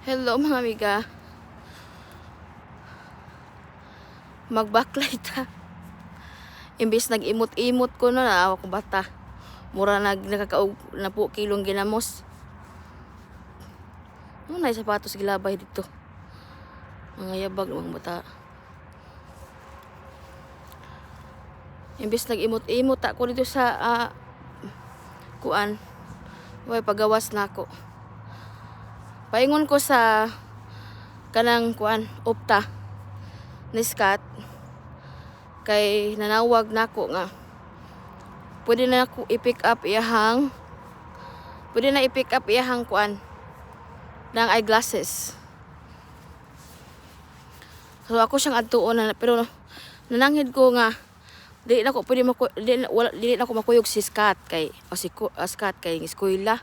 Hello mga amiga. Mag-backlight ha. Imbis nag-imot-imot ko na naawa ko bata. Mura nakakaug na po kilong ginamos. Ano na sapatos gilabay dito. Mga yabag mga bata. Imbis nag-imot-imot ako dito sa kuan. Way pagawas na ako. Paingon ko sa kanang kuan opta ni Scott kay nanawag nako nga pwede na ako i-pick up iyahang kuan ng eyeglasses. So ako siyang adtuon na pero nananghid ko nga dili na ko makuyog si Scott kay Scott kay eskwela.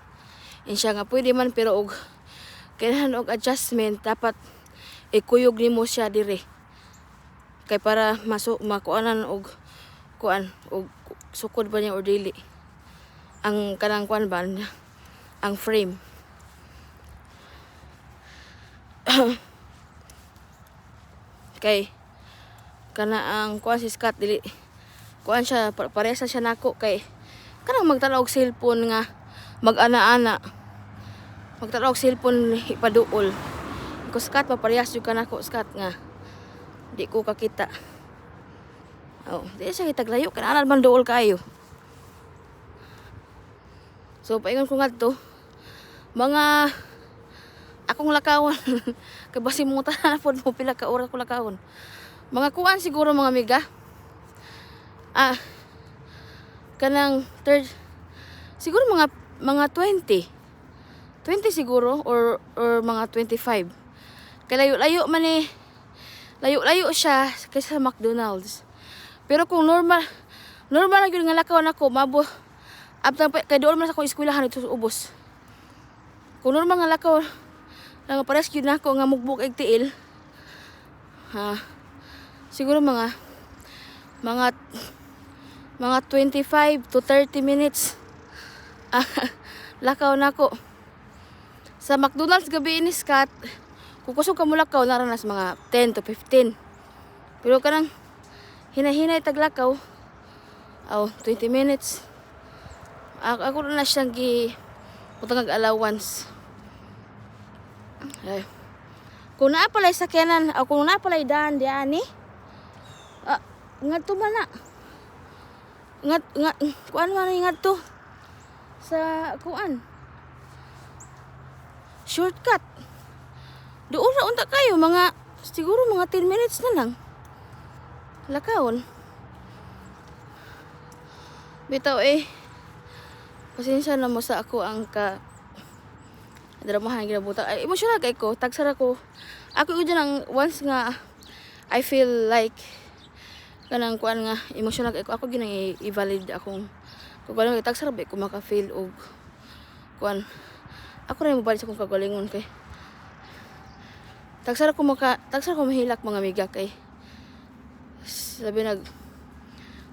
Siya nga pwede man pero og kailangan og adjustment dapat ikuyog nimo siya dire kay para makuanan og kuan og sukod ba niya or dili ang kanang kuan ba ang frame. Kay kana ang kuan si Scott dili kuan siya parehas siya nako kay kanang magtanaw og cellphone nga mag-ana-ana magtanaw og cellphone ipaduol ko Scott paparehas jud kanako Scott nga di ko kakita. Di siya kitaglayo kanaan man duol kayo. So paingon ko ngadto mga akong lakawon kay basimutan na pod mo pila ka oras ko lakawon. Mga kuan siguro mga amiga. Kanang third siguro mga 20 siguro or mga 25. Kay layo-layo man layo-layo siya kaysa sa McDonald's. Pero kung normal lang yun nga lakaw nako mabo abtang kay doon man sa akong eskwelahan ito ubos. Kung normal nga lakaw lang pares yun nako nga mugbuk eg tiil. Siguro mga 25 to 30 minutes. Lakaw nako. Sa McDonald's gabi ni Scott, kukusog ka mo lakaw naranas mga 10 to 15. Pero kanang hinahinay taglakaw 20 minutes. Ako na siyang utang allowance. Kung naapalay sakyanan, kung naapalay daan diani, ngadto man na. Kuan man ngadto sa kuan. Shortcut. Doon ra unta kayo siguro mga 10 minutes na lang. Lakawon. Bitaw pasensya na mo sa ako ang dramahan ginabuta. Emotional kay ko, tagsara ko. Ako gyud nang once nga I feel like kanang kuan nga emotional kay ko. Ako gyud nang i-valid akong kung ano tagsara ba ko maka-feel og kuan. Ako rin mabalik sa akong kagalingon kay tagsara ko mahilak mga amiga kay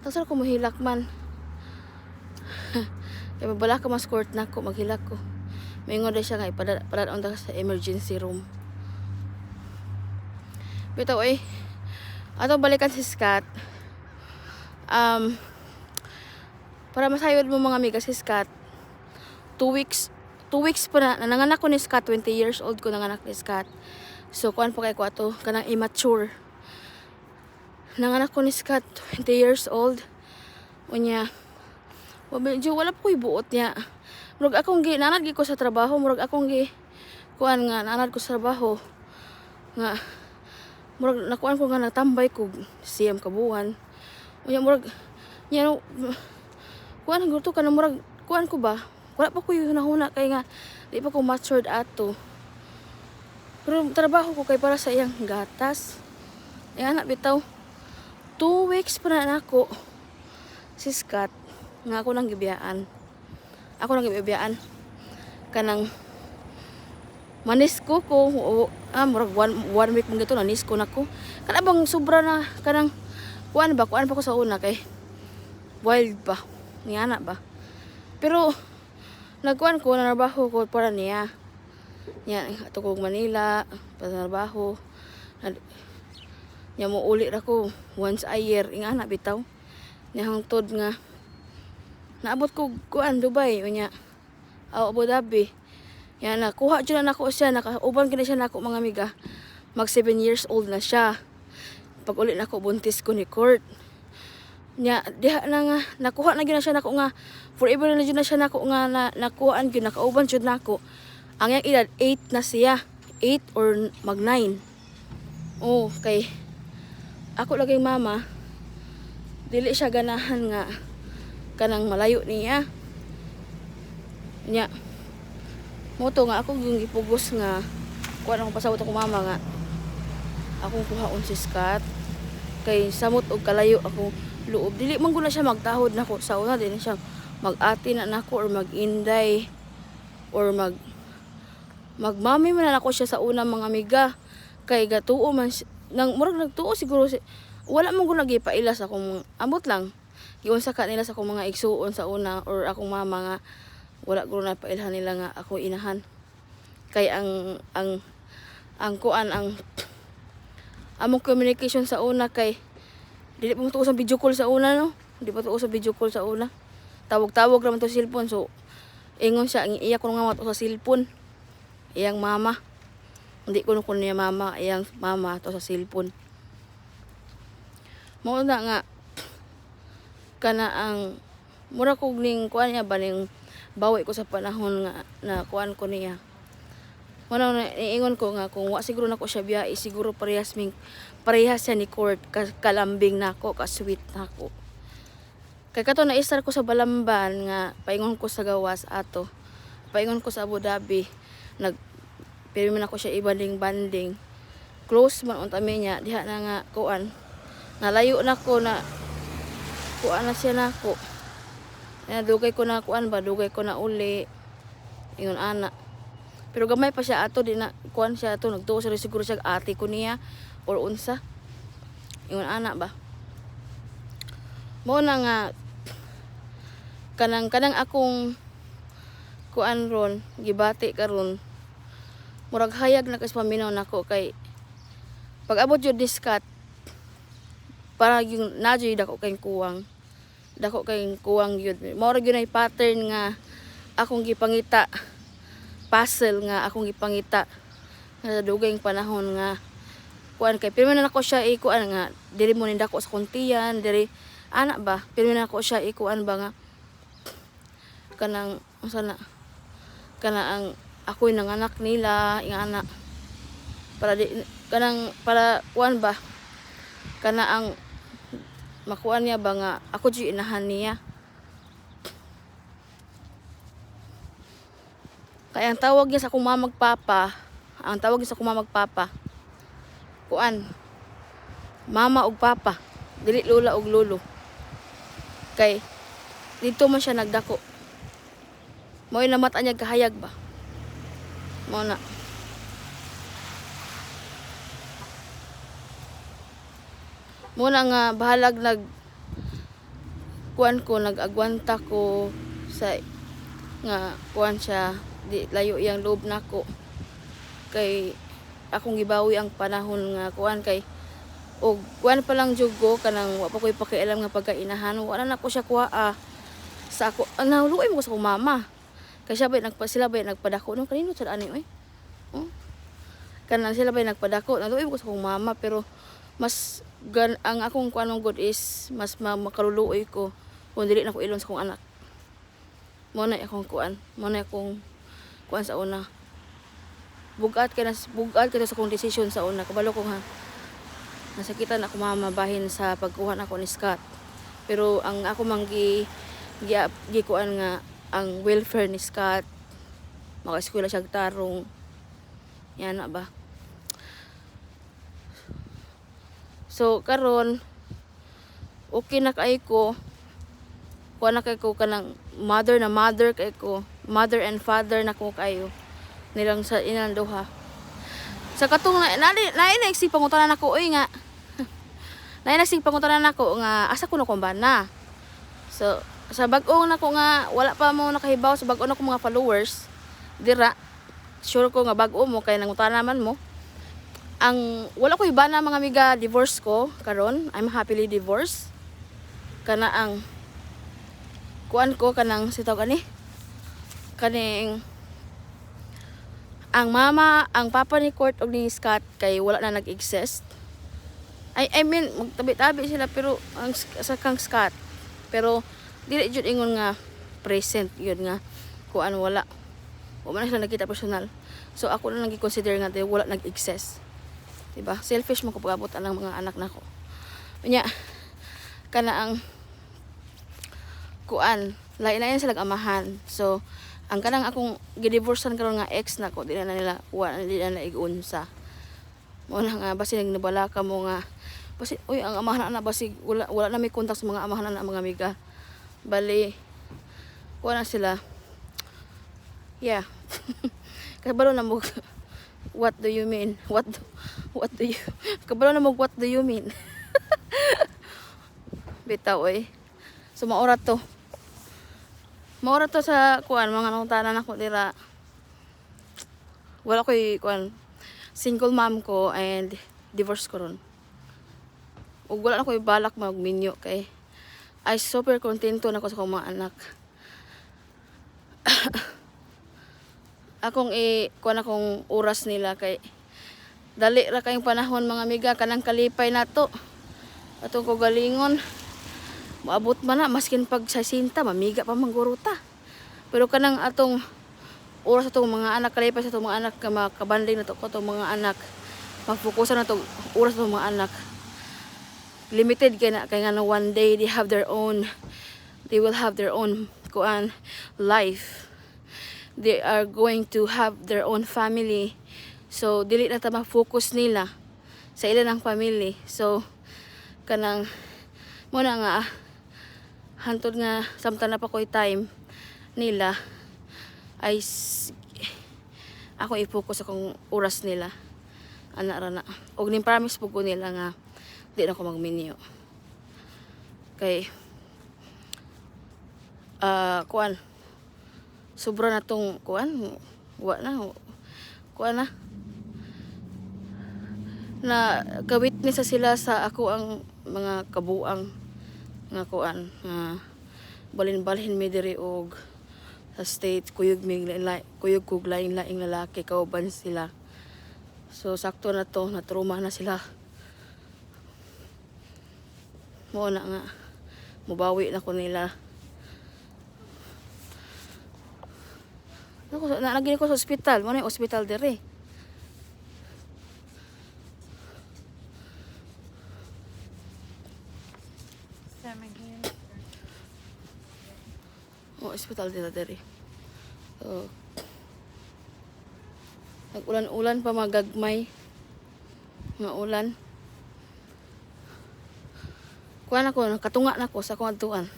tagsara ko mahilak man. Kaya mabala ka mas court na ko maghilak ko. Maingon na siya nga ipadaan ta sa emergency room. Bitaw ato balikan si Scott. Para masayod mo mga amiga si Scott 2 weeks pa na nanganak ko ni Scott. 20 years old ko nanganak ni Scott. So kuan pa kay ko ato kanang immature. Nanganak ko ni Scott 20 years old. Unya wala po ibuot niya. Murag akong nanad ko sa trabaho, murag akong kuan nga nanad ko sa trabaho. Nga murag nakuan ko nga natambay ko siyam kabuhan. Unya murag kuan gusto ka na murag kuan ko ba? Wala pa ko yung hunahuna kay nga di pa ko matured ato. Pero trabaho ko kay para sa iyang gatas. Anak bitaw 2 weeks pa na ako si Scott nga ako nang gibiyaan kanang manisko ko murag 1 week mong gito nanisko nako kana bang sobra na kanang kuan pa ko sa una kay wild pa niana ba pero nagkuan ko na trabaho ko para niya Nya ato kog Manila trabaho. Nya mo uli ra ko once a year ingana bitaw. Nya hangtod nga naabot ko kuan Dubai unya Abu Dhabi. Yan nakuha jud na nako siya, nakauban gid siya nako mga amiga. Mag 7 years old na siya. Pag uli nako buntis ko ni Court. Nya diha na nga nakuha na gyud na siya nako nga forever na jud na siya nako nga nakuhaan gyud nakauban jud nako. Ang iyang edad 8 na siya. 8 or mag 9. Oh, kay ako laging mama dili siya ganahan nga kanang malayo niya. Nya moto nga ako yung gipugos nga kuan akong pasabot ako mama nga akong kuhaon si Scott kay samot og kalayo ako loob dili man gud na siya magtahod nako sa una din siya mag-ati na nako or mag-inday or magmami man na nako siya sa una mga amiga kay gatuo man nang murag nagtuo siguro wala man gud nagipaila sa akong ambot lang giunsa ka nila sa akong mga igsuon sa una or akong mama nga wala ko na pailhan nila nga ako inahan kay ang kuan ang among communication sa una kay dili pa mo tuo sa video call sa una no di pa tuo sa video call sa una tawag-tawag ra man to sa cellphone so ingon siya ang iya ko nga mato sa cellphone iyang mama hindi ko kun niya mama iyang mama to sa cellphone mo na nga kana ang mura kog ning kuan niya baning bawi ko sa panahon nga na kuan ko niya. Wala na iingon ko nga kung wa siguro nako siya biya siguro parehas siya ni Court kalambing nako ka sweet nako. Kay kato na istar ko sa Balamban nga paingon ko sa gawas ato. Paingon ko sa Abu Dhabi pero man ako siya ibanding-banding. Close man unta niya diha na nga kuan. Nalayo nako na kuan na siya nako. Dugay ko na kuan ba dugay ko na uli ingon ana pero gamay pa siya ato di na kuan siya ato nagtuo siya siguro siya ate ko niya or unsa ingon ana ba mo na nga kanang akong kuan ron gibati karon murag hayag na kas paminaw nako kay pag abot jud diskat para yung nadyo dako kay kuwang yun. Mao ra gyud ay pattern nga akong gipangita. Puzzle nga akong gipangita. Sa dugay panahon nga kuan kay pero na nako siya ikuan nga diri mo nindako sa kuntian, diri ana ba? Pero na nako siya ikuan ba nga kanang usa ang ako'y nanganak nila, ing ana. Para kuan ba? Kana ang makuan niya ba nga ako di inahan niya kaya ang tawag niya sa akong mamagpapa kuan mama ug papa dili lola ug lolo kay dito man siya nagdako mo'y namata niya kahayag ba mo na muna nga bahalag kuan ko nagagwanta ko sa nga kuan siya di layo iyang loob nako kay akong gibawi ang panahon nga kuan kay og kuan pa lang jugo kanang wa pa koy pakialam nga pagkainahan wala na ko siya kuha sa ako naluoy mo sa akong mama kay siya bay sila bay nagpadako no kanino sa ani oy kanang sila bay nagpadako naluoy mo sa akong mama pero mas ang akong kuan mong good is mas makaluluoy ko kung dili na ko ilon sa akong anak mo na akong kuan sa una bugat ka sa akong decision sa una kabalo ko ha nasakitan ako mama bahin sa pagkuha nako ni Scott pero ang ako manggi kuan nga ang welfare ni Scott maka-eskwela siya tarong yan na ba. So karon okay na kay ko kuha na kay ko kanang mother kay ko mother and father na ko kayo nilang sa ilang duha sa katong nainagsig pangutanan nako oy nga nainagsig pangutanan nako nga asa ko na kumbana so sa bag-o nako nga wala pa mo nakahibaw sa bag-o nako mga followers dira sure ko nga bag-o mo kay nangutan naman mo. Ang wala ko iba na mga amiga, divorce ko karon. I'm happily divorced. Kana ang kuan ko kanang sitaw gani. Kaning ang mama, ang papa ni Court og ni Scott kay wala na nag-exist. I mean magtabi-tabi sila pero ang sa kang Scott. Pero dili jud ingon nga present yun nga kuan wala. Wala na sila nakita personal. So ako na lang i-consider nga wala nag-exist. Diba? Selfish man ko pag-abot ang mga anak nako. Unya kana ang kuan lain-lain sila amahan. So ang kanang akong gidivorcean karon nga ex nako di na nila wala na igunsa. Mo na nga basi nagbala ka mo nga basi uy ang amahan na basi wala na may kontak sa mga amahan na mga amiga. Bali wala sila. Yeah. Kabalo na mo what do you mean? What do you kabalo na mo what do you mean? Bitaw eh. So maura to sa kuan mga nangutanan ako dira. Wala ko'y kuan single mom ko and divorce ko ron. Ug wala na ko'y balak magminyo kay I super kontento na ko sa akong mga anak. Akong kuan akong oras nila kay dali ra kayong panahon mga amiga kanang kalipay nato. Atong ko galingon maabot man na maskin pag sa sinta mamiga pa mangguruta. Pero kanang atong oras atong mga anak kalipay sa atong mga anak makabanding na to ko atong mga anak magfokusan na to oras atong mga anak. Limited kay nga one day they will have their own kuan life. They are going to have their own family. So dili na ta ma-focus nila sa ilang family. So kanang mo na nga hantod nga samtang na pa ko'y time nila ay ako i-focus akong oras nila ana ra na og ning promise pug ko nila nga di na ko magminyo kay kuan sobra na tong kuan na ka-witness sila sa ako ang mga kabuang nga kuan balin-balhin mi diri og sa state kuyog kog laing lalaki kauban sila. So sakto na to na trauma na sila. Mo na nga mubawi na ko nila. Nalagyan ko sa ospital, mo na yung ospital diri. Ospital diri. So, nag-ulan-ulan pa magagmay. Nga ulan. Kuha na ko, katunga na ko sa akong adtuan.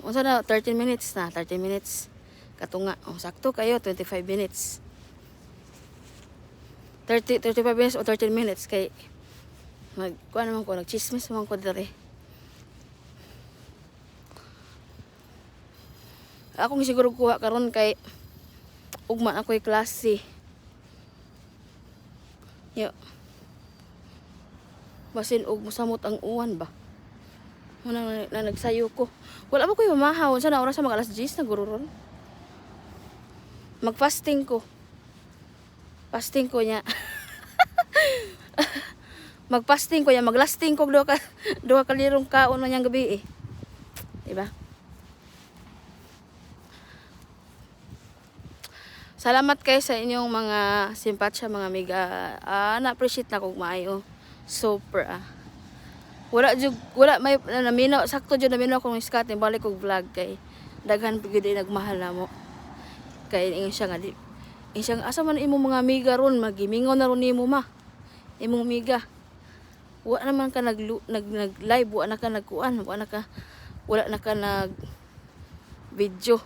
Unsa na 13 minutes na, 30 minutes. Katunga. Sakto kayo 25 minutes. 35 minutes o 13 minutes kay kuha naman ko, nagchismis naman ko diri. Akong siguro kuha karon kay ugma na ko'y klase. Yo. Basin og mosamot ang uwan ba. Muna na nagsayo ko. Wala ba ko'y mamahaw sa na oras sa mga alas 10 na gururon. Mag-fasting ko. Fasting ko niya. Mag-fasting ko niya, maglasting ko duha ka lirong kaon man yang gabi eh. Diba? Salamat kayo sa inyong mga simpatsya mga amiga. Na-appreciate na kong maayo. Super Wala may naminaw. Sakto dyan naminaw kong Scott. Balik kong vlog kay daghan pigid nagmahal na mo. Kay ingin siya nga di. Ingin siya nga asa man imong mga amiga ron. Magimingaw na ron imo ma. Imong amiga. Wala naman ka nag-live. Wala na ka nagkuan. Wala na ka nag-video.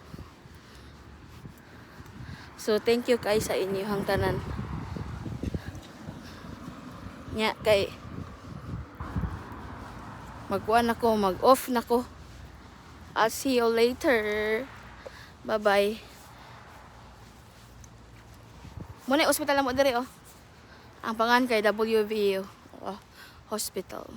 So, thank you kay sa inyong tanan. Nya, kay mag-on ako, mag-off na ko. I'll see you later. Bye-bye. Muna ospital na mo diri oh. Ang pangan kay WVU oh, hospital.